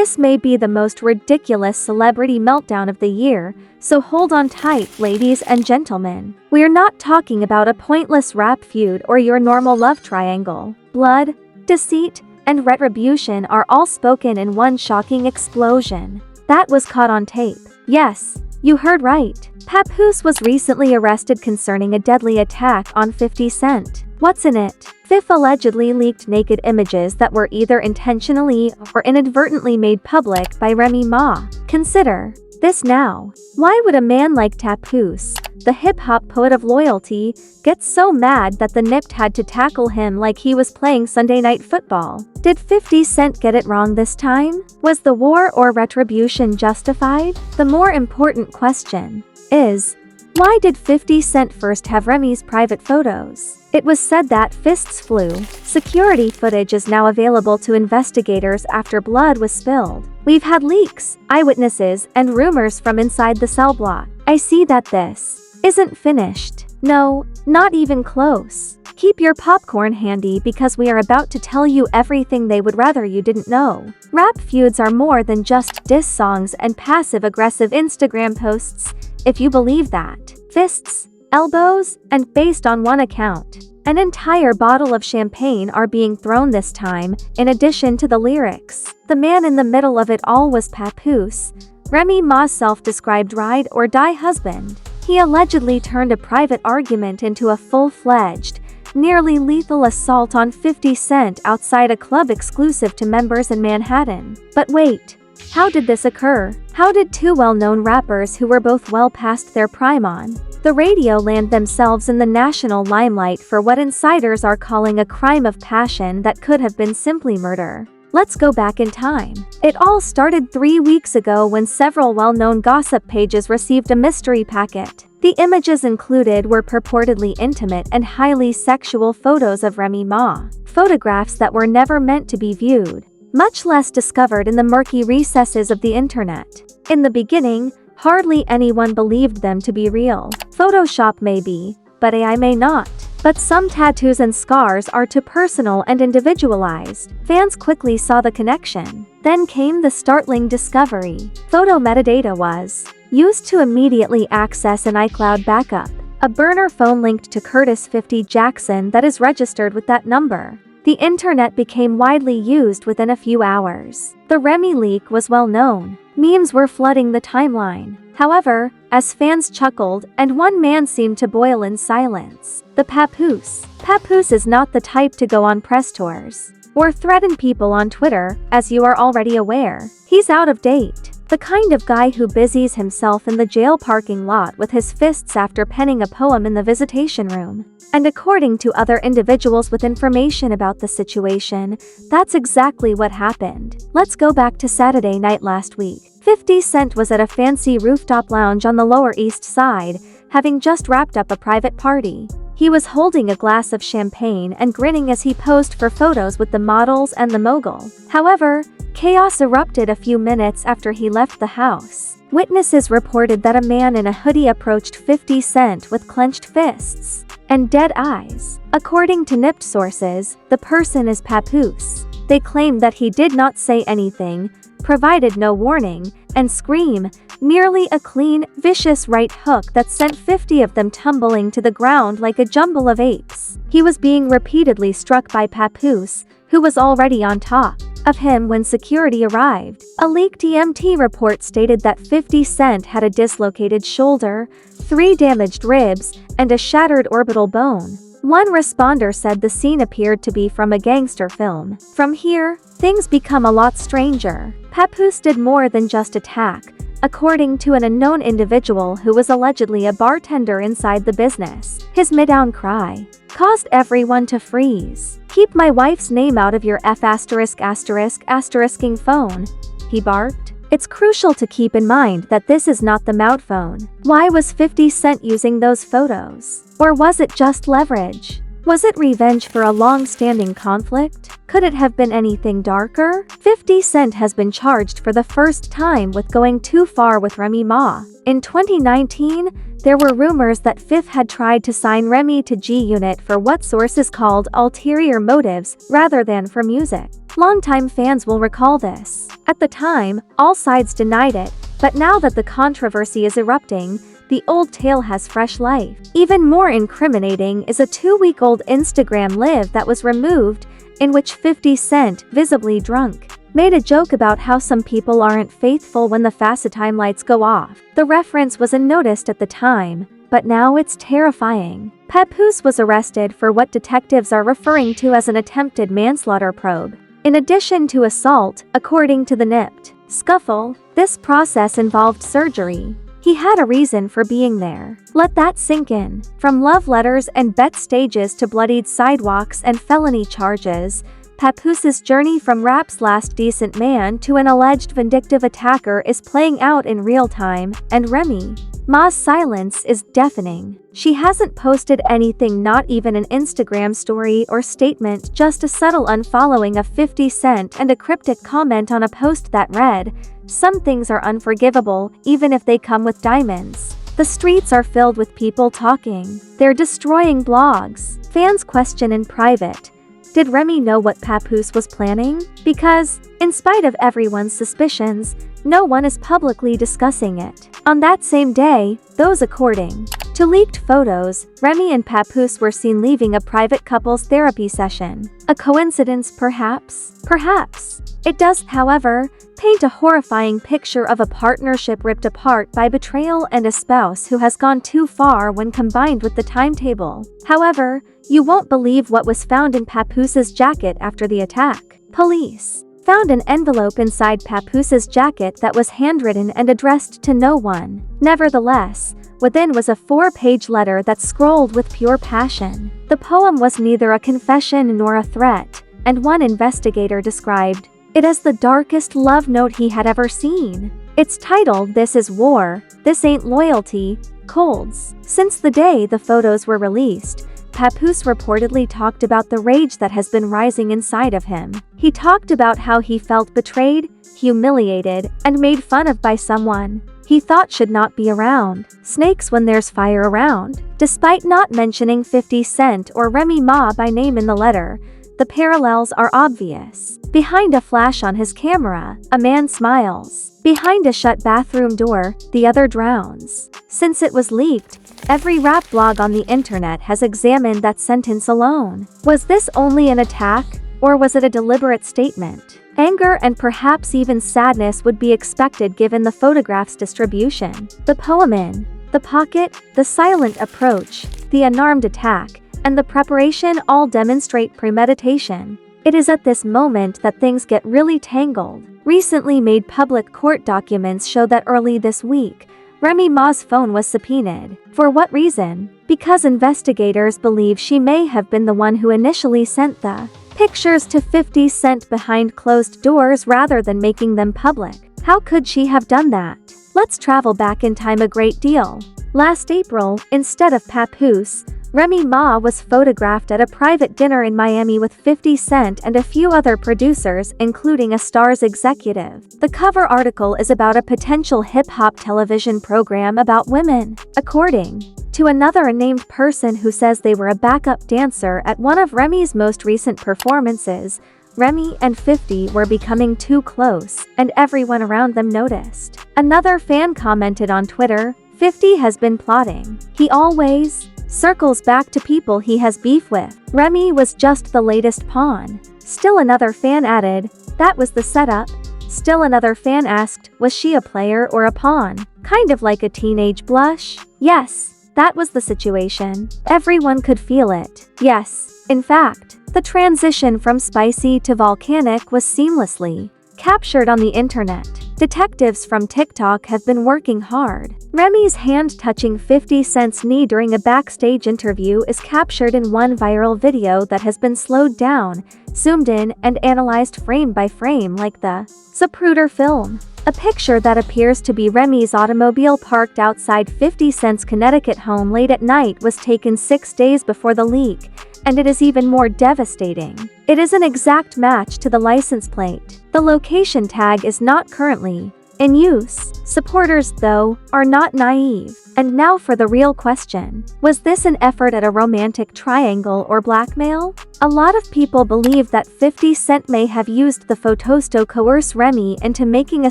This may be the most ridiculous celebrity meltdown of the year, so hold on tight, ladies and gentlemen. We're not talking about a pointless rap feud or your normal love triangle. Blood, deceit, and retribution are all spoken in one shocking explosion. That was caught on tape. Yes, you heard right. Papoose was recently arrested concerning a deadly attack on 50 Cent. What's in it? Fifth allegedly leaked naked images that were either intentionally or inadvertently made public by Remy Ma. Consider this now. Why would a man like Papoose, the hip-hop poet of loyalty, get so mad that the Nipt had to tackle him like he was playing Sunday Night Football? Did 50 Cent get it wrong this time? Was the war or retribution justified? The more important question is, why did 50 Cent first have Remy's private photos? It was said that fists flew. Security footage is now available to investigators after blood was spilled. We've had leaks, eyewitnesses, and rumors from inside the cell block. I see that this isn't finished. No, not even close. Keep your popcorn handy because we are about to tell you everything they would rather you didn't know. Rap feuds are more than just diss songs and passive-aggressive Instagram posts, if you believe that. Fists, elbows, and based on one account, an entire bottle of champagne are being thrown this time, in addition to the lyrics. The man in the middle of it all was Papoose, Remy Ma's self-described ride-or-die husband. He allegedly turned a private argument into a full-fledged, nearly lethal assault on 50 Cent outside a club exclusive to members in Manhattan. But wait, how did this occur? How did two well-known rappers who were both well past their prime on the radio land themselves in the national limelight for what insiders are calling a crime of passion that could have been simply murder? Let's go back in time. It all started 3 weeks ago when several well-known gossip pages received a mystery packet. The images included were purportedly intimate and highly sexual photos of Remy Ma, photographs that were never meant to be viewed, much less discovered in the murky recesses of the internet. In the beginning, hardly anyone believed them to be real. Photoshop maybe, but AI may not. But some tattoos and scars are too personal and individualized. Fans quickly saw the connection. Then came the startling discovery. Photo metadata was used to immediately access an iCloud backup, a burner phone linked to Curtis 50 Jackson that is registered with that number. The internet became widely used within a few hours. The Remy leak was well known. Memes were flooding the timeline. However, as fans chuckled and one man seemed to boil in silence, the Papoose. Papoose is not the type to go on press tours or threaten people on Twitter, as you are already aware. He's out of date. The kind of guy who busies himself in the jail parking lot with his fists after penning a poem in the visitation room. And according to other individuals with information about the situation, that's exactly what happened. Let's go back to Saturday night last week. 50 Cent was at a fancy rooftop lounge on the Lower East Side, having just wrapped up a private party. He was holding a glass of champagne and grinning as he posed for photos with the models and the mogul. However, chaos erupted a few minutes after he left the house. Witnesses reported that a man in a hoodie approached 50 Cent with clenched fists and dead eyes. According to Nipt sources, the person is Papoose. They claim that he did not say anything, provided no warning, and scream, merely a clean, vicious right hook that sent 50 of them tumbling to the ground like a jumble of apes. He was being repeatedly struck by Papoose, who was already on top of him when security arrived. A leaked EMT report stated that 50 Cent had a dislocated shoulder, 3 damaged ribs, and a shattered orbital bone. One responder said the scene appeared to be from a gangster film. From here, things become a lot stranger. Papoose did more than just attack, according to an unknown individual who was allegedly a bartender inside the business. His mid-down cry caused everyone to freeze. "Keep my wife's name out of your ********ing phone," he barked. It's crucial to keep in mind that this is not the Mout phone. Why was 50 Cent using those photos? Or was it just leverage? Was it revenge for a long-standing conflict? Could it have been anything darker? 50 Cent has been charged for the first time with going too far with Remy Ma. In 2019, there were rumors that Fifth had tried to sign Remy to G-Unit for what sources called ulterior motives rather than for music. Longtime fans will recall this. At the time, all sides denied it, but now that the controversy is erupting, the old tale has fresh life. Even more incriminating is a 2-week-old Instagram live that was removed, in which 50 Cent, visibly drunk, made a joke about how some people aren't faithful when the FaceTime lights go off. The reference was unnoticed at the time, but now it's terrifying. Papoose was arrested for what detectives are referring to as an attempted manslaughter probe. In addition to assault, according to the nipped scuffle, this process involved surgery. He had a reason for being there. Let that sink in. From love letters and bet stages to bloodied sidewalks and felony charges, Papoose's journey from rap's last decent man to an alleged vindictive attacker is playing out in real time, and Remy Ma's silence is deafening. She hasn't posted anything, not even an Instagram story or statement, just a subtle unfollowing of 50 Cent and a cryptic comment on a post that read, "Some things are unforgivable, even if they come with diamonds." The streets are filled with people talking. They're destroying blogs. Fans question in private, did Remy know what Papoose was planning? Because, in spite of everyone's suspicions, no one is publicly discussing it. On that same day, those according to leaked photos, Remy and Papoose were seen leaving a private couples therapy session. A coincidence, perhaps? Perhaps. It does, however, paint a horrifying picture of a partnership ripped apart by betrayal and a spouse who has gone too far when combined with the timetable. However, you won't believe what was found in Papoose's jacket after the attack. Police found an envelope inside Papoose's jacket that was handwritten and addressed to no one. Nevertheless, within was a 4-page letter that scrolled with pure passion. The poem was neither a confession nor a threat, and one investigator described it as the darkest love note he had ever seen. It's titled "This is War, This Ain't Loyalty, Colds." Since the day the photos were released, Papoose reportedly talked about the rage that has been rising inside of him. He talked about how he felt betrayed, humiliated, and made fun of by someone he thought should not be around. Snakes when there's fire around. Despite not mentioning 50 Cent or Remy Ma by name in the letter, the parallels are obvious. Behind a flash on his camera, a man smiles. Behind a shut bathroom door, the other drowns. Since it was leaked, every rap blog on the internet has examined that sentence alone. Was this only an attack, or was it a deliberate statement? Anger and perhaps even sadness would be expected given the photograph's distribution. The poem in the pocket, the silent approach, the unarmed attack, and the preparation all demonstrate premeditation. It is at this moment that things get really tangled. Recently made public court documents show that early this week, Remy Ma's phone was subpoenaed. For what reason? Because investigators believe she may have been the one who initially sent the pictures to 50 Cent behind closed doors rather than making them public. How could she have done that? Let's travel back in time a great deal. Last April, instead of Papoose, Remy Ma was photographed at a private dinner in Miami with 50 Cent and a few other producers, including a Star's executive. The cover article is about a potential hip-hop television program about women. According to another unnamed person who says they were a backup dancer at one of Remy's most recent performances, Remy and 50 were becoming too close, and everyone around them noticed. Another fan commented on Twitter, 50 has been plotting. He always circles back to people he has beef with. Remy was just the latest pawn. Still another fan added, that was the setup. Still another fan asked, was she a player or a pawn? Kind of like a teenage blush? Yes, that was the situation. Everyone could feel it. Yes, in fact, the transition from spicy to volcanic was seamlessly captured on the internet. Detectives from TikTok have been working hard. Remy's hand touching 50 Cent's knee during a backstage interview is captured in one viral video that has been slowed down, zoomed in, and analyzed frame by frame like the Zapruder film. A picture that appears to be Remy's automobile parked outside 50 Cent's Connecticut home late at night was taken 6 days before the leak, and it is even more devastating. It is an exact match to the license plate. The location tag is not currently in use. Supporters, though, are not naive. And now for the real question. Was this an effort at a romantic triangle or blackmail? A lot of people believe that 50 Cent may have used the photos to coerce Remy into making a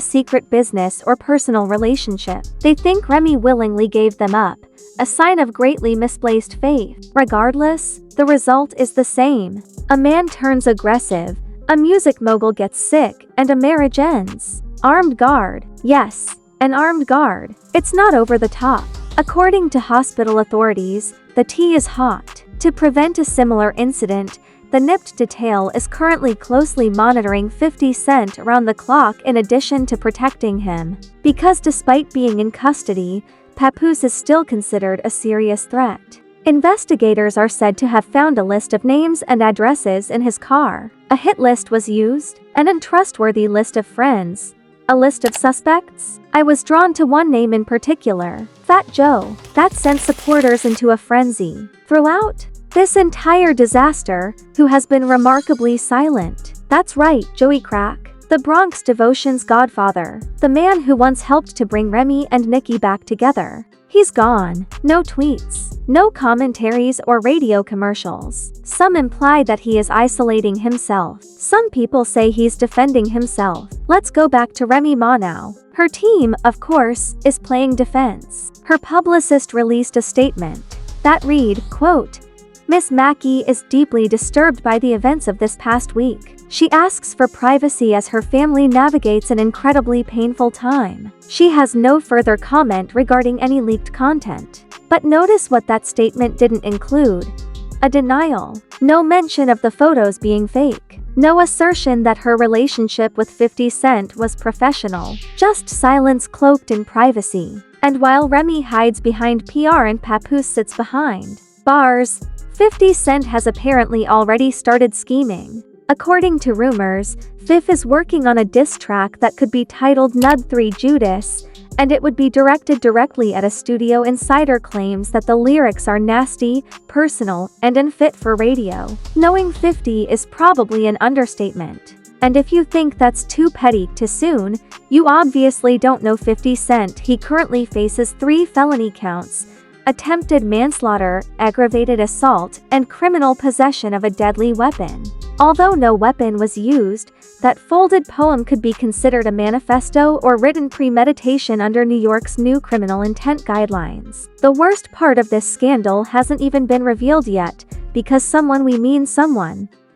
secret business or personal relationship. They think Remy willingly gave them up, a sign of greatly misplaced faith. Regardless, the result is the same. A man turns aggressive, a music mogul gets sick, and a marriage ends. Armed guard. Yes, an armed guard. It's not over the top. According to hospital authorities, the tea is hot. To prevent a similar incident, the nipped detail is currently closely monitoring 50 Cent around the clock in addition to protecting him. Because despite being in custody, Papoose is still considered a serious threat. Investigators are said to have found a list of names and addresses in his car. A hit list was used, an untrustworthy list of friends, a list of suspects. I was drawn to one name in particular, Fat Joe. That sent supporters into a frenzy. Throughout this entire disaster, who has been remarkably silent? That's right, Joey Crack, the Bronx devotion's godfather, the man who once helped to bring Remy and Nicki back together. He's gone. No tweets, no commentaries or radio commercials. Some imply that he is isolating himself. Some people say he's defending himself. Let's go back to Remy Ma now. Her team, of course, is playing defense. Her publicist released a statement that read, quote, "Miss Mackey is deeply disturbed by the events of this past week. She asks for privacy as her family navigates an incredibly painful time. She has no further comment regarding any leaked content." But notice what that statement didn't include. A denial. No mention of the photos being fake. No assertion that her relationship with 50 Cent was professional. Just silence cloaked in privacy. And while Remy hides behind PR and Papoose sits behind bars, 50 Cent has apparently already started scheming. According to rumors, Fif is working on a diss track that could be titled Nud 3 Judas, and it would be directed directly at a studio. Insider claims that the lyrics are nasty, personal, and unfit for radio. Knowing 50 is probably an understatement. And if you think that's too petty too soon, you obviously don't know 50 Cent. He currently faces 3 felony counts: attempted manslaughter, aggravated assault, and criminal possession of a deadly weapon. Although no weapon was used, that folded poem could be considered a manifesto or written premeditation under New York's new criminal intent guidelines. The worst part of this scandal hasn't even been revealed yet, because someone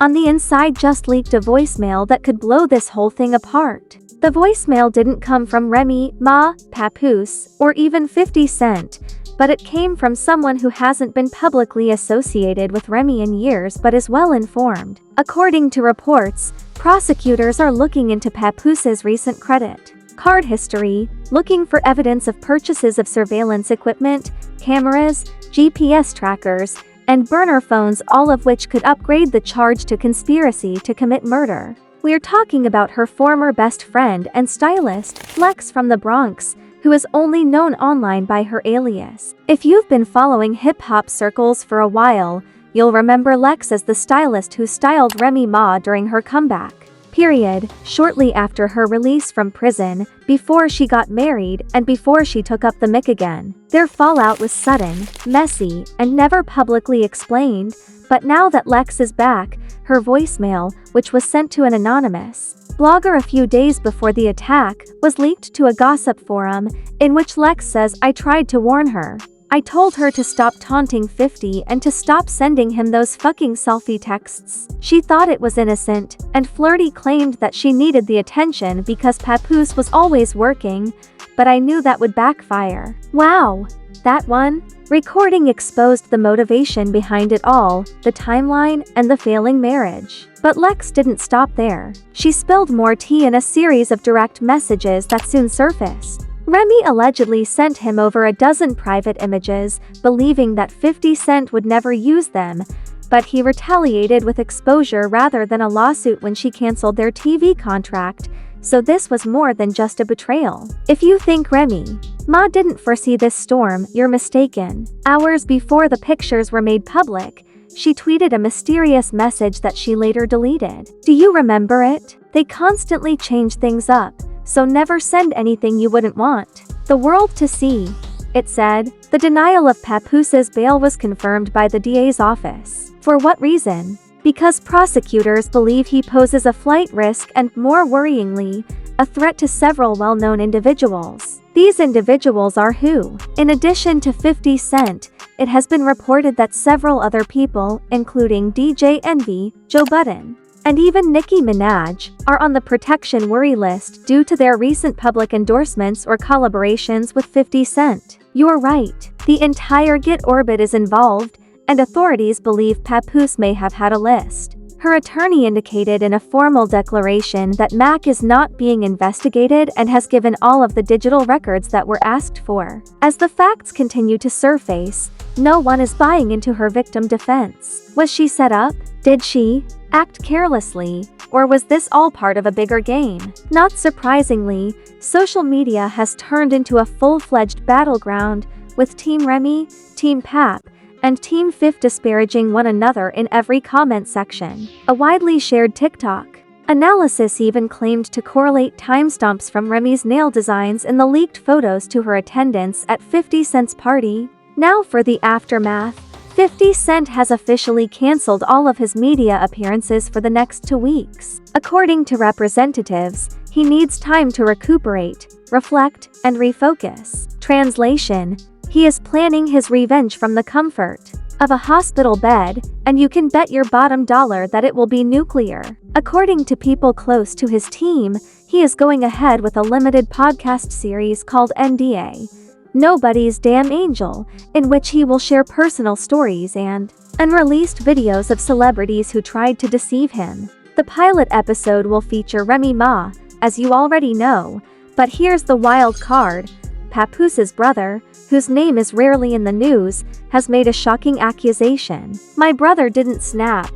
on the inside just leaked a voicemail that could blow this whole thing apart. The voicemail didn't come from Remy Ma, Papoose, or even 50 Cent, but it came from someone who hasn't been publicly associated with Remy in years but is well informed. According to reports, prosecutors are looking into Papoose's recent credit card history, looking for evidence of purchases of surveillance equipment, cameras, GPS trackers, and burner phones, all of which could upgrade the charge to conspiracy to commit murder. We're talking about her former best friend and stylist, Lex from the Bronx, who is only known online by her alias. If you've been following hip-hop circles for a while, you'll remember Lex as the stylist who styled Remy Ma during her comeback period, shortly after her release from prison, before she got married, and before she took up the mic again. Their fallout was sudden, messy, and never publicly explained, but now that Lex is back, her voicemail, which was sent to an anonymous blogger a few days before the attack, was leaked to a gossip forum, in which Lex says, "I tried to warn her. I told her to stop taunting 50 and to stop sending him those fucking selfie texts. She thought it was innocent," and Flirty claimed that she needed the attention because Papoose was always working, "but I knew that would backfire." Wow. That one recording exposed the motivation behind it all, the timeline, and the failing marriage. But Lex didn't stop there. She spilled more tea in a series of direct messages that soon surfaced. Remy allegedly sent him over a dozen private images, believing that 50 Cent would never use them, but he retaliated with exposure rather than a lawsuit when she canceled their TV contract, so this was more than just a betrayal. If you think Remy Ma didn't foresee this storm, you're mistaken. Hours before the pictures were made public, she tweeted a mysterious message that she later deleted. Do you remember it? They constantly change things up, so never send anything you wouldn't want the world to see, it said. The denial of Papoose's bail was confirmed by the DA's office. For what reason? Because prosecutors believe he poses a flight risk and, more worryingly, a threat to several well-known individuals. These individuals are who? In addition to 50 Cent, it has been reported that several other people, including DJ Envy, Joe Budden, and even Nicki Minaj, are on the protection worry list due to their recent public endorsements or collaborations with 50 Cent. You're right, the entire Git orbit is involved, and authorities believe Papoose may have had a list. Her attorney indicated in a formal declaration that Mac is not being investigated and has given all of the digital records that were asked for. As the facts continue to surface, no one is buying into her victim defense. Was she set up? Did she act carelessly? Or was this all part of a bigger game? Not surprisingly, social media has turned into a full-fledged battleground, with Team Remy, Team Pap, and Team Fif disparaging one another in every comment section. A widely shared TikTok analysis even claimed to correlate timestamps from Remy's nail designs in the leaked photos to her attendance at 50 Cent's party. Now for the aftermath. 50 Cent has officially cancelled all of his media appearances for the next 2 weeks. According to representatives, he needs time to recuperate, reflect, and refocus. Translation: he is planning his revenge from the comfort of a hospital bed, and you can bet your bottom dollar that it will be nuclear. According to people close to his team, he is going ahead with a limited podcast series called NDA, Nobody's Damn Angel, in which he will share personal stories and unreleased videos of celebrities who tried to deceive him. The pilot episode will feature Remy Ma, as you already know, but here's the wild card. Papoose's brother, whose name is rarely in the news, has made a shocking accusation. "My brother didn't snap,"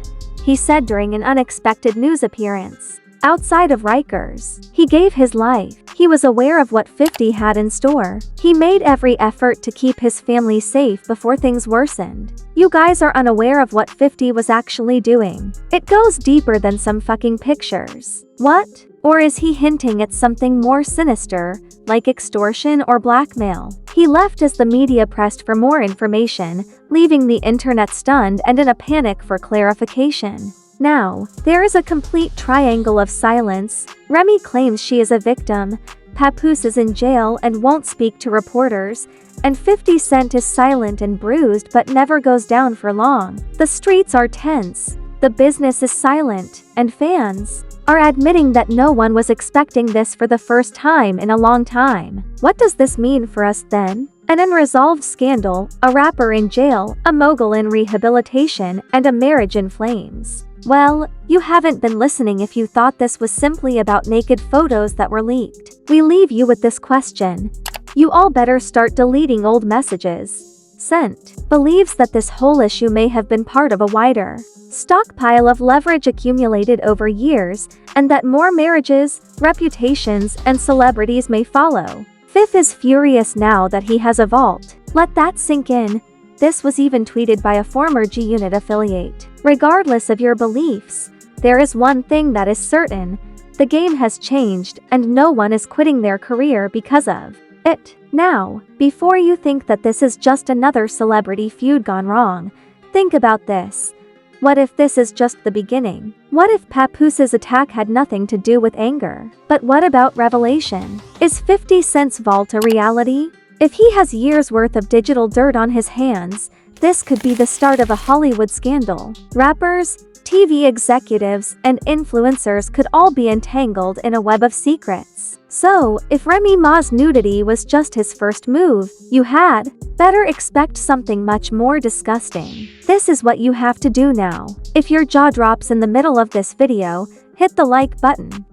he said during an unexpected news appearance outside of Rikers. "He gave his life. He was aware of what 50 had in store. He made every effort to keep his family safe before things worsened. You guys are unaware of what 50 was actually doing. It goes deeper than some fucking pictures." What? Or is he hinting at something more sinister, like extortion or blackmail? He left as the media pressed for more information, leaving the internet stunned and in a panic for clarification. Now, there is a complete triangle of silence. Remy claims she is a victim, Papoose is in jail and won't speak to reporters, and 50 Cent is silent and bruised but never goes down for long. The streets are tense, the business is silent, and fans are admitting that no one was expecting this for the first time in a long time. What does this mean for us then? An unresolved scandal, a rapper in jail, a mogul in rehabilitation, and a marriage in flames. Well, you haven't been listening if you thought this was simply about naked photos that were leaked. We leave you with this question. You all better start deleting old messages. Cent believes that this whole issue may have been part of a wider stockpile of leverage accumulated over years, and that more marriages, reputations, and celebrities may follow. Fif is furious now that he has a vault. Let that sink in. This was even tweeted by a former G-Unit affiliate. Regardless of your beliefs, there is one thing that is certain. The game has changed, and no one is quitting their career because of it. Now, before you think that this is just another celebrity feud gone wrong, think about this. What if this is just the beginning? What if Papoose's attack had nothing to do with anger? But what about revelation? Is 50 Cent's vault a reality? If he has years' worth of digital dirt on his hands, this could be the start of a Hollywood scandal. Rappers, TV executives, and influencers could all be entangled in a web of secrets. So, if Remy Ma's nudity was just his first move, you had better expect something much more disgusting. This is what you have to do now. If your jaw drops in the middle of this video, hit the like button.